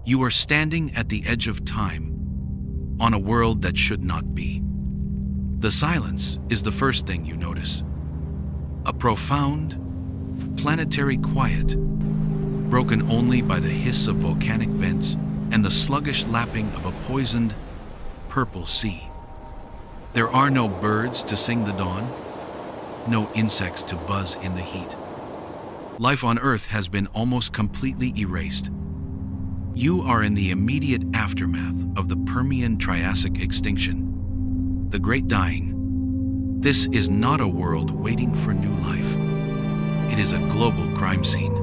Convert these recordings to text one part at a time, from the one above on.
You are standing at the edge of time, on a world that should not be. The silence is the first thing you notice. A profound, planetary quiet, broken only by the hiss of volcanic vents and the sluggish lapping of a poisoned, purple sea. There are no birds to sing the dawn, no insects to buzz in the heat. Life on Earth has been almost completely erased. You are in the immediate aftermath of the Permian-Triassic Extinction, the Great Dying. This is not a world waiting for new life. It is a global crime scene.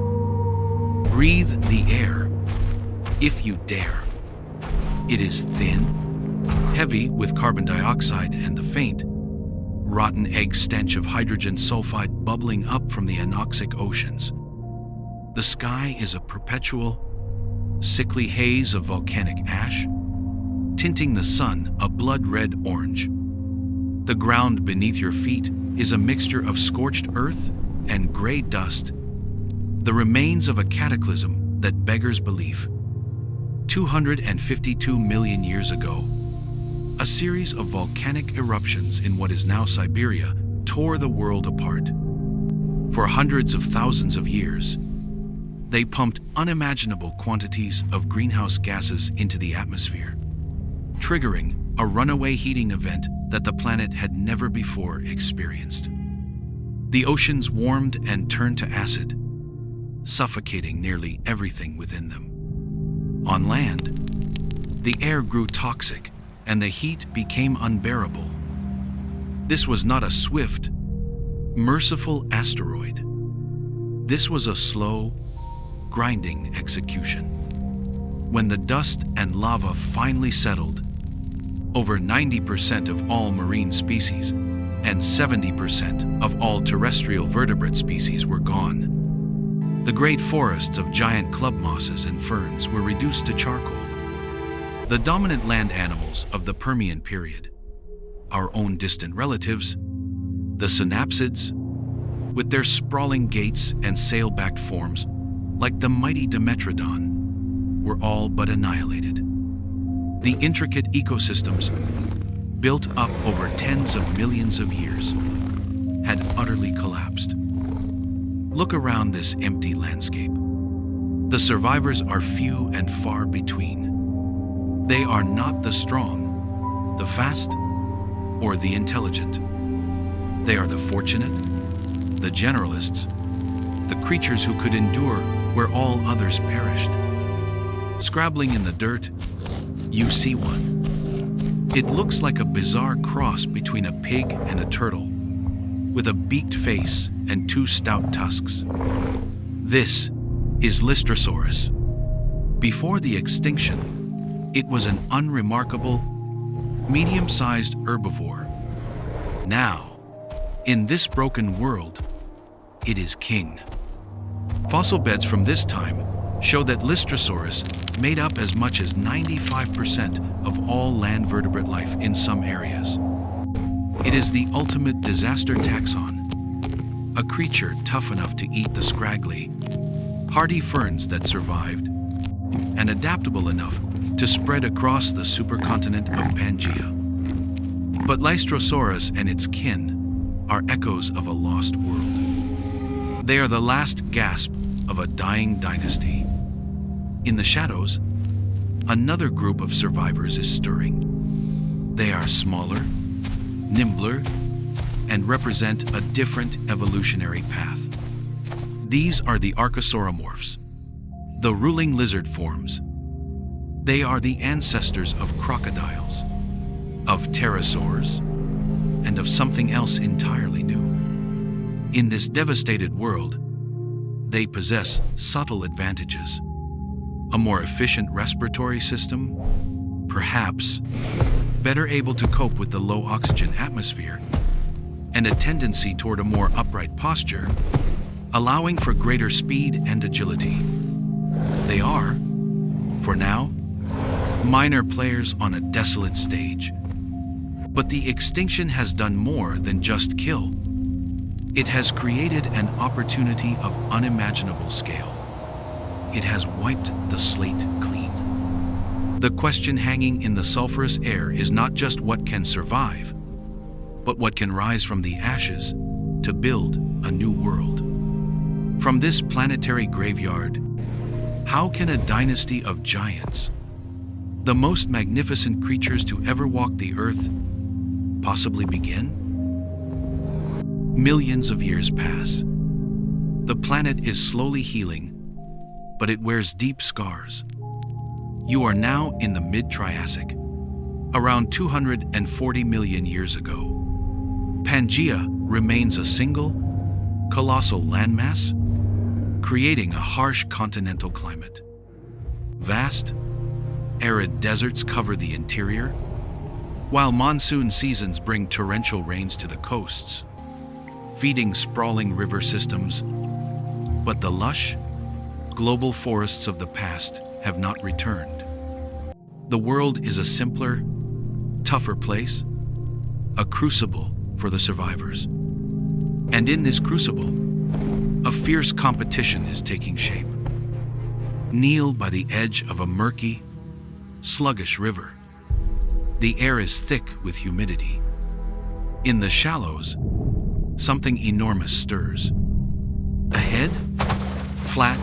Breathe the air, if you dare. It is thin, heavy with carbon dioxide and the faint, rotten egg stench of hydrogen sulfide bubbling up from the anoxic oceans. The sky is a perpetual, sickly haze of volcanic ash, tinting the sun a blood-red orange. The ground beneath your feet is a mixture of scorched earth and gray dust, the remains of a cataclysm that beggars belief. 252 million years ago, a series of volcanic eruptions in what is now Siberia tore the world apart. For hundreds of thousands of years, they pumped unimaginable quantities of greenhouse gases into the atmosphere, triggering a runaway heating event that the planet had never before experienced. The oceans warmed and turned to acid, suffocating nearly everything within them. On land, the air grew toxic and the heat became unbearable. This was not a swift, merciful asteroid. This was a slow, grinding execution. When the dust and lava finally settled, over 90% of all marine species and 70% of all terrestrial vertebrate species were gone. The great forests of giant club mosses and ferns were reduced to charcoal. The dominant land animals of the Permian period, our own distant relatives, the synapsids, with their sprawling gaits and sail-backed forms, like the mighty Dimetrodon, were all but annihilated. The intricate ecosystems, built up over tens of millions of years, had utterly collapsed. Look around this empty landscape. The survivors are few and far between. They are not the strong, the fast, or the intelligent. They are the fortunate, the generalists, the creatures who could endure where all others perished. Scrabbling in the dirt, you see one. It looks like a bizarre cross between a pig and a turtle, with a beaked face and two stout tusks. This is Lystrosaurus. Before the extinction, it was an unremarkable, medium-sized herbivore. Now, in this broken world, it is king. Fossil beds from this time show that Lystrosaurus made up as much as 95% of all land vertebrate life in some areas. It is the ultimate disaster taxon, a creature tough enough to eat the scraggly, hardy ferns that survived, and adaptable enough to spread across the supercontinent of Pangaea. But Lystrosaurus and its kin are echoes of a lost world. They are the last gasp of a dying dynasty. In the shadows, another group of survivors is stirring. They are smaller, nimbler, and represent a different evolutionary path. These are the Archosauromorphs, the ruling lizard forms. They are the ancestors of crocodiles, of pterosaurs, and of something else entirely new. In this devastated world, they possess subtle advantages. A more efficient respiratory system, perhaps, better able to cope with the low oxygen atmosphere, and a tendency toward a more upright posture, allowing for greater speed and agility. They are, for now, minor players on a desolate stage. But the extinction has done more than just kill. It has created an opportunity of unimaginable scale. It has wiped the slate clean. The question hanging in the sulfurous air is not just what can survive, but what can rise from the ashes to build a new world. From this planetary graveyard, how can a dynasty of giants, the most magnificent creatures to ever walk the earth, possibly begin? Millions of years pass. The planet is slowly healing, but it wears deep scars. You are now in the mid-Triassic, around 240 million years ago. Pangaea remains a single, colossal landmass, creating a harsh continental climate. Vast, arid deserts cover the interior, while monsoon seasons bring torrential rains to the coasts, feeding sprawling river systems. But the lush, global forests of the past have not returned. The world is a simpler, tougher place, a crucible for the survivors. And in this crucible, a fierce competition is taking shape. Kneel by the edge of a murky, sluggish river. The air is thick with humidity. In the shallows, something enormous stirs. A head, flat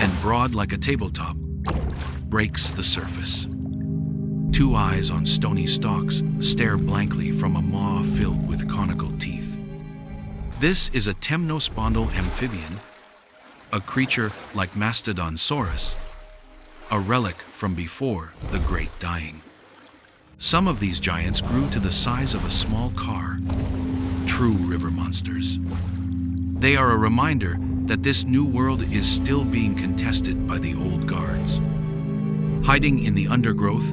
and broad like a tabletop, breaks the surface. Two eyes on stony stalks stare blankly from a maw filled with conical teeth. This is a temnospondyle amphibian, a creature like Mastodonsaurus, a relic from before the Great Dying. Some of these giants grew to the size of a small car, true river monsters. They are a reminder that this new world is still being contested by the old guards. Hiding in the undergrowth,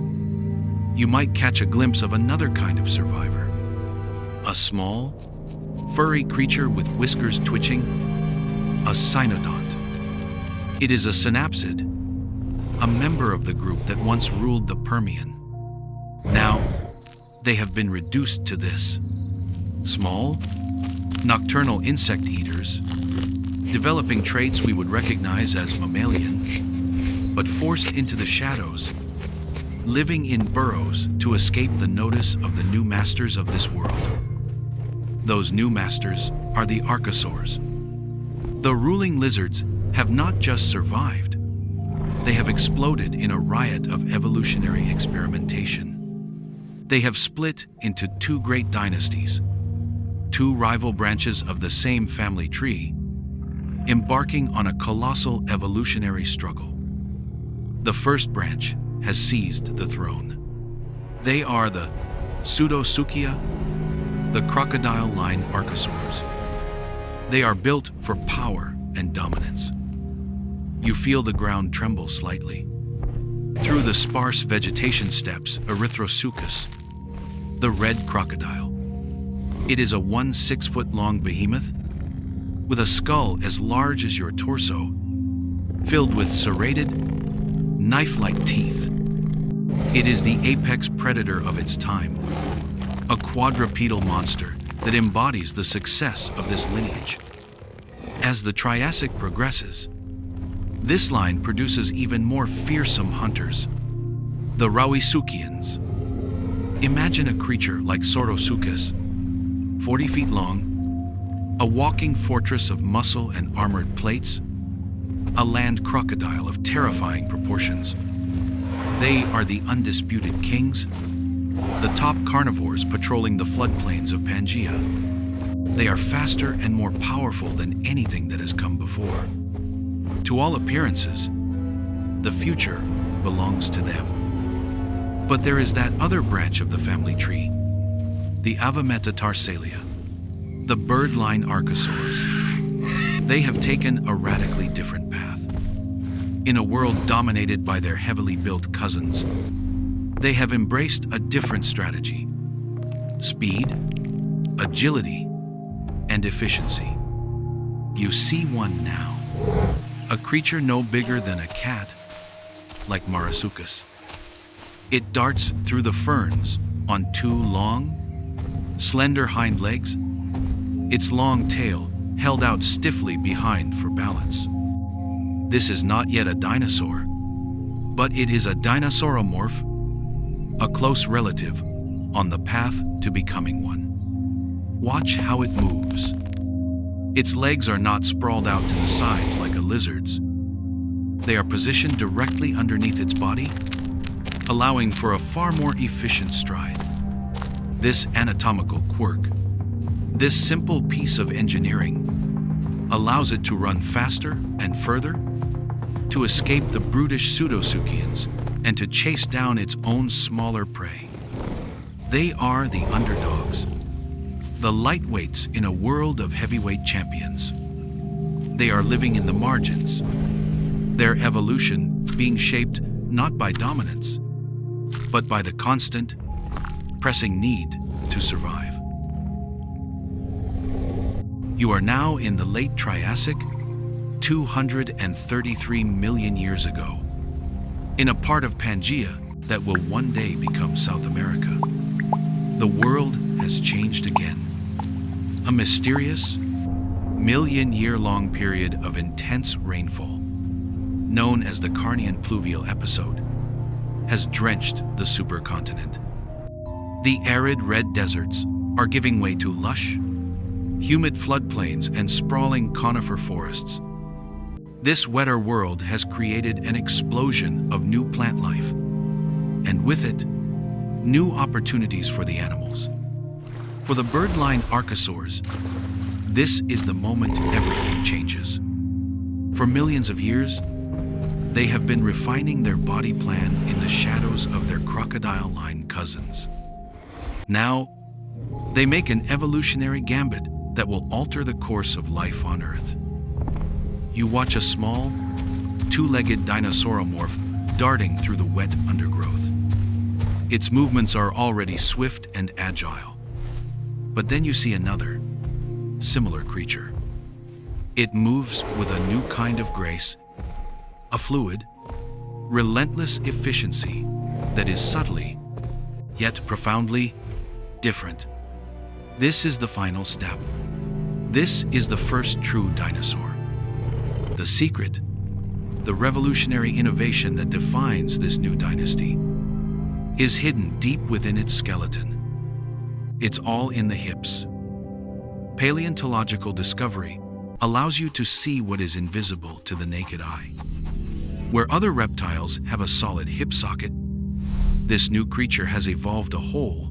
you might catch a glimpse of another kind of survivor. A small, furry creature with whiskers twitching, a cynodont. It is a synapsid, a member of the group that once ruled the Permian. Now, they have been reduced to this. Small, nocturnal insect eaters, developing traits we would recognize as mammalian, but forced into the shadows, living in burrows to escape the notice of the new masters of this world. Those new masters are the Archosaurs. The ruling lizards have not just survived, they have exploded in a riot of evolutionary experimentation. They have split into two great dynasties, two rival branches of the same family tree, embarking on a colossal evolutionary struggle. The first branch has seized the throne. They are the Pseudosuchia, the crocodile-line Archosaurs. They are built for power and dominance. You feel the ground tremble slightly. Through the sparse vegetation steps Erythrosuchus, the red crocodile. It is a 6-foot-long behemoth with a skull as large as your torso, filled with serrated, knife-like teeth. It is the apex predator of its time, a quadrupedal monster that embodies the success of this lineage. As the Triassic progresses, this line produces even more fearsome hunters, the Rauisuchians. Imagine a creature like Saurosuchus, 40 feet long, a walking fortress of muscle and armored plates, a land crocodile of terrifying proportions. They are the undisputed kings, the top carnivores patrolling the floodplains of Pangaea. They are faster and more powerful than anything that has come before. To all appearances, the future belongs to them. But there is that other branch of the family tree, the Avametatarsalia, the bird-line Archosaurs. They have taken a radically different path. In a world dominated by their heavily built cousins, they have embraced a different strategy: speed, agility, and efficiency. You see one now, a creature no bigger than a cat, like Marasuchus. It darts through the ferns on two long, slender hind legs, its long tail held out stiffly behind for balance. This is not yet a dinosaur. But it is a dinosauromorph, a close relative, on the path to becoming one. Watch how it moves. Its legs are not sprawled out to the sides like a lizard's. They are positioned directly underneath its body, allowing for a far more efficient stride. This anatomical quirk, this simple piece of engineering, allows it to run faster and further, to escape the brutish pseudosuchians, and to chase down its own smaller prey. They are the underdogs, the lightweights in a world of heavyweight champions. They are living in the margins, their evolution being shaped not by dominance, but by the constant, pressing need to survive. You are now in the late Triassic, 233 million years ago, in a part of Pangaea that will one day become South America. The world has changed again. A mysterious, million-year-long period of intense rainfall, known as the Carnian pluvial episode, has drenched the supercontinent. The arid red deserts are giving way to lush, humid floodplains and sprawling conifer forests. This wetter world has created an explosion of new plant life, and with it, new opportunities for the animals. For the bird-line Archosaurs, this is the moment everything changes. For millions of years, they have been refining their body plan in the shadows of their crocodile-line cousins. Now, they make an evolutionary gambit that will alter the course of life on Earth. You watch a small, two-legged dinosauromorph darting through the wet undergrowth. Its movements are already swift and agile. But then you see another, similar creature. It moves with a new kind of grace, a fluid, relentless efficiency that is subtly, yet profoundly, different. This is the final step. This is the first true dinosaur. The secret, the revolutionary innovation that defines this new dynasty, is hidden deep within its skeleton. It's all in the hips. Paleontological discovery allows you to see what is invisible to the naked eye. Where other reptiles have a solid hip socket, this new creature has evolved a hole,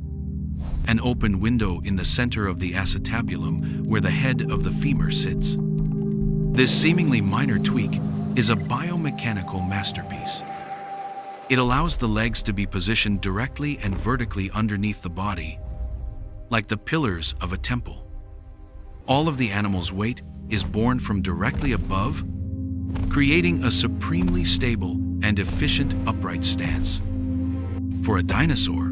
an open window in the center of the acetabulum where the head of the femur sits. This seemingly minor tweak is a biomechanical masterpiece. It allows the legs to be positioned directly and vertically underneath the body, like the pillars of a temple. All of the animal's weight is borne from directly above, creating a supremely stable and efficient upright stance. For a dinosaur,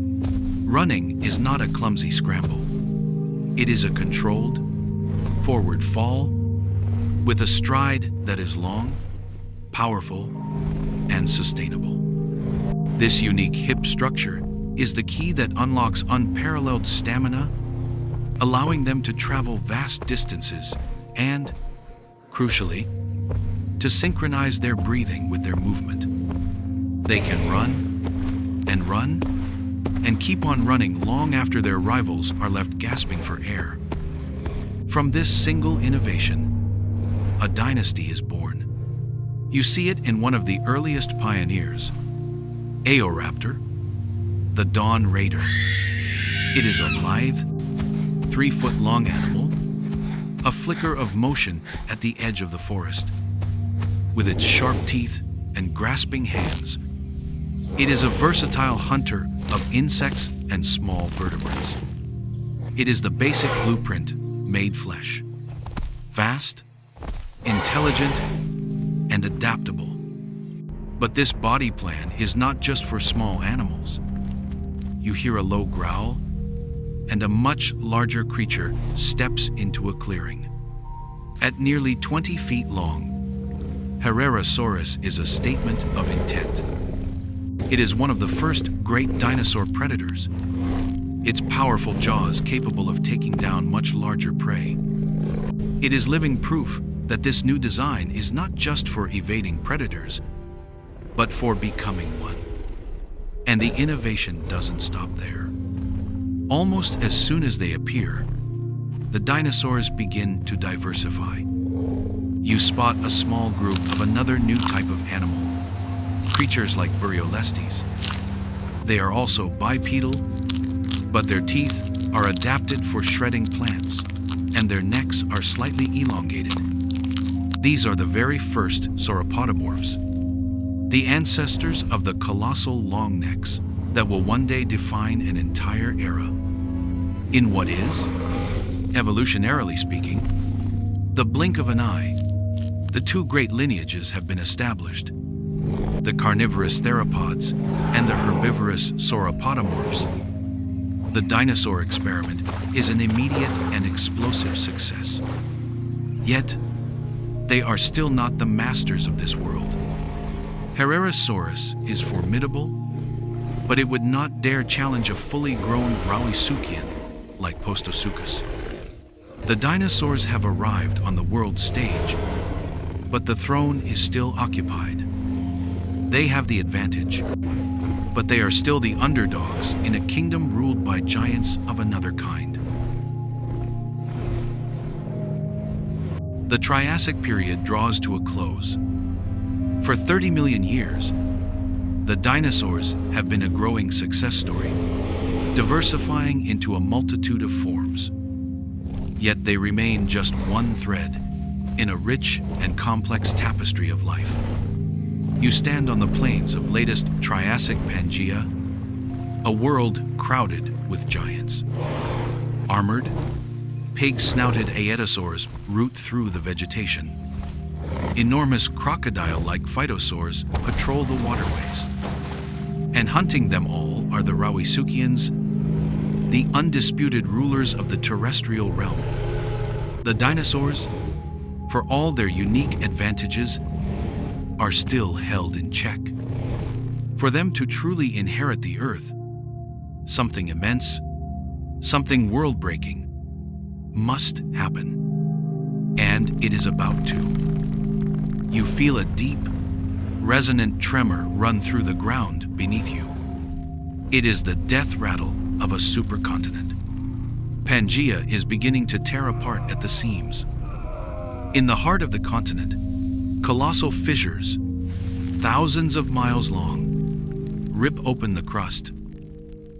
running is not a clumsy scramble. It is a controlled, forward fall with a stride that is long, powerful, and sustainable. This unique hip structure is the key that unlocks unparalleled stamina, allowing them to travel vast distances and, crucially, to synchronize their breathing with their movement. They can run and keep on running long after their rivals are left gasping for air. From this single innovation, a dynasty is born. You see it in one of the earliest pioneers, Eoraptor, the Dawn Raider. It is a lithe, 3-foot-long animal, a flicker of motion at the edge of the forest. With its sharp teeth and grasping hands, it is a versatile hunter of insects and small vertebrates. It is the basic blueprint made flesh. Fast, intelligent, and adaptable. But this body plan is not just for small animals. You hear a low growl, and a much larger creature steps into a clearing. At nearly 20 feet long, Archosaurus is a statement of intent. It is one of the first great dinosaur predators, its powerful jaws capable of taking down much larger prey. It is living proof that this new design is not just for evading predators, but for becoming one. And the innovation doesn't stop there. Almost as soon as they appear, the dinosaurs begin to diversify. You spot a small group of another new type of animal, creatures like Buriolestes. They are also bipedal, but their teeth are adapted for shredding plants, and their necks are slightly elongated. These are the very first sauropodomorphs, the ancestors of the colossal long necks that will one day define an entire era. In what is, evolutionarily speaking, the blink of an eye, the two great lineages have been established: the carnivorous theropods and the herbivorous sauropodomorphs. The dinosaur experiment is an immediate and explosive success. Yet, they are still not the masters of this world. Herrerasaurus is formidable, but it would not dare challenge a fully grown Rauisuchian like Postosuchus. The dinosaurs have arrived on the world stage, but the throne is still occupied. They have the advantage, but they are still the underdogs in a kingdom ruled by giants of another kind. The Triassic Period draws to a close. For 30 million years, the dinosaurs have been a growing success story, diversifying into a multitude of forms. Yet they remain just one thread in a rich and complex tapestry of life. You stand on the plains of latest Triassic Pangaea, a world crowded with giants. Armored, pig-snouted aetosaurs root through the vegetation. Enormous crocodile-like phytosaurs patrol the waterways. And hunting them all are the Rauisuchians, the undisputed rulers of the terrestrial realm. The dinosaurs, for all their unique advantages, are still held in check. For them to truly inherit the Earth, something immense, something world-breaking, must happen. And it is about to. You feel a deep, resonant tremor run through the ground beneath you. It is the death rattle of a supercontinent. Pangaea is beginning to tear apart at the seams. In the heart of the continent, colossal fissures, thousands of miles long, rip open the crust,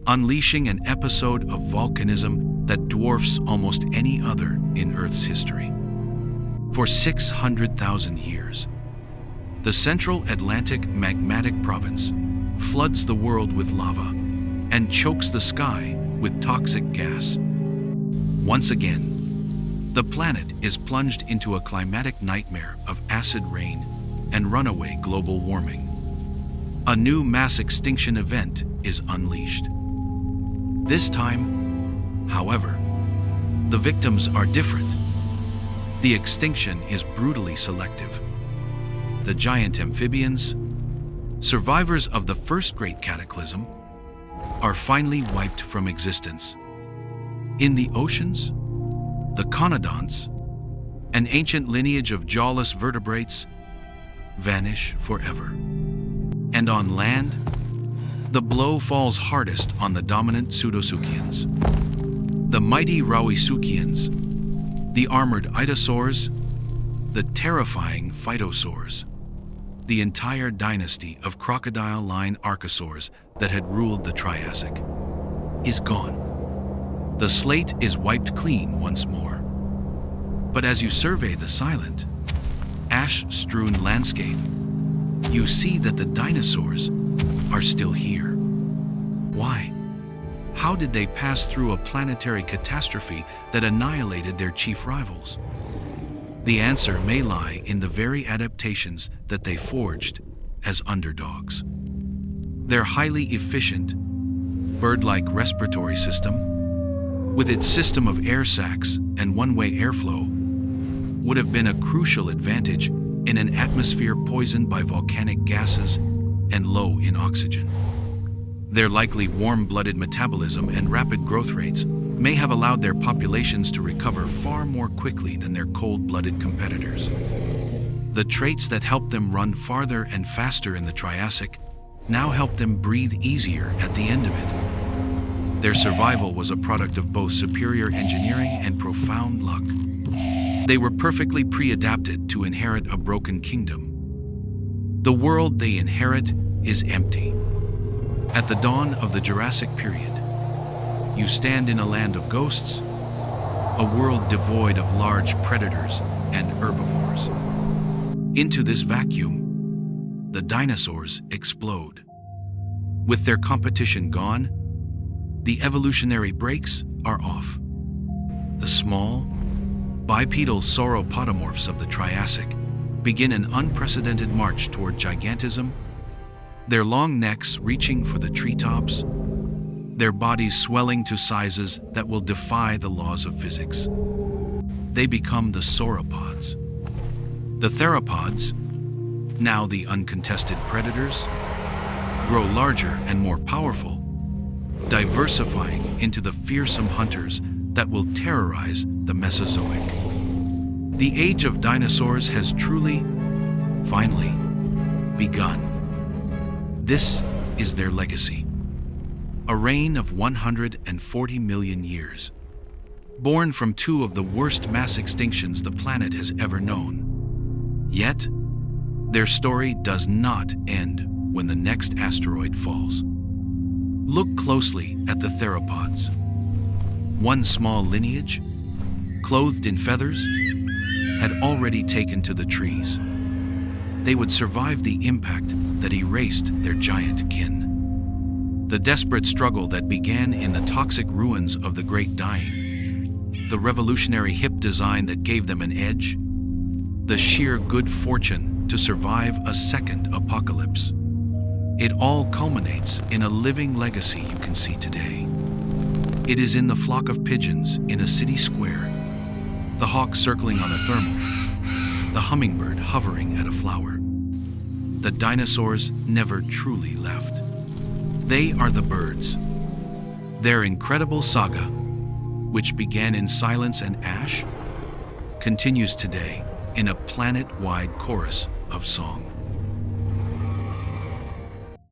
unleashing an episode of volcanism that dwarfs almost any other in Earth's history. For 600,000 years, the Central Atlantic magmatic province floods the world with lava and chokes the sky with toxic gas. Once again, the planet is plunged into a climatic nightmare of acid rain and runaway global warming. A new mass extinction event is unleashed. This time, however, the victims are different. The extinction is brutally selective. The giant amphibians, survivors of the first great cataclysm, are finally wiped from existence. In the oceans, the conodonts, an ancient lineage of jawless vertebrates, vanish forever. And on land, the blow falls hardest on the dominant Pseudosuchians. The mighty Rauisuchians, the armored Itosaurs, the terrifying Phytosaurs. The entire dynasty of crocodile-line Archosaurs that had ruled the Triassic is gone. The slate is wiped clean once more. But as you survey the silent, ash-strewn landscape, you see that the dinosaurs are still here. Why? How did they pass through a planetary catastrophe that annihilated their chief rivals? The answer may lie in the very adaptations that they forged as underdogs. Their highly efficient, bird-like respiratory system, with its system of air sacs and one-way airflow, would have been a crucial advantage in an atmosphere poisoned by volcanic gases and low in oxygen. Their likely warm-blooded metabolism and rapid growth rates may have allowed their populations to recover far more quickly than their cold-blooded competitors. The traits that helped them run farther and faster in the Triassic now help them breathe easier at the end of it. Their survival was a product of both superior engineering and profound luck. They were perfectly pre-adapted to inherit a broken kingdom. The world they inherit is empty. At the dawn of the Jurassic Period, you stand in a land of ghosts, a world devoid of large predators and herbivores. Into this vacuum, the dinosaurs explode. With their competition gone, the evolutionary brakes are off. The small, bipedal sauropodomorphs of the Triassic begin an unprecedented march toward gigantism, their long necks reaching for the treetops, their bodies swelling to sizes that will defy the laws of physics. They become the sauropods. The theropods, now the uncontested predators, grow larger and more powerful, diversifying into the fearsome hunters that will terrorize the Mesozoic. The age of dinosaurs has truly, finally, begun. This is their legacy. A reign of 140 million years, born from two of the worst mass extinctions the planet has ever known. Yet, their story does not end when the next asteroid falls. Look closely at the theropods. One small lineage, clothed in feathers, had already taken to the trees. They would survive the impact that erased their giant kin. The desperate struggle that began in the toxic ruins of the Great Dying, the revolutionary hip design that gave them an edge, the sheer good fortune to survive a second apocalypse. It all culminates in a living legacy you can see today. It is in the flock of pigeons in a city square, the hawk circling on a thermal, the hummingbird hovering at a flower. The dinosaurs never truly left. They are the birds. Their incredible saga, which began in silence and ash, continues today in a planet-wide chorus of song.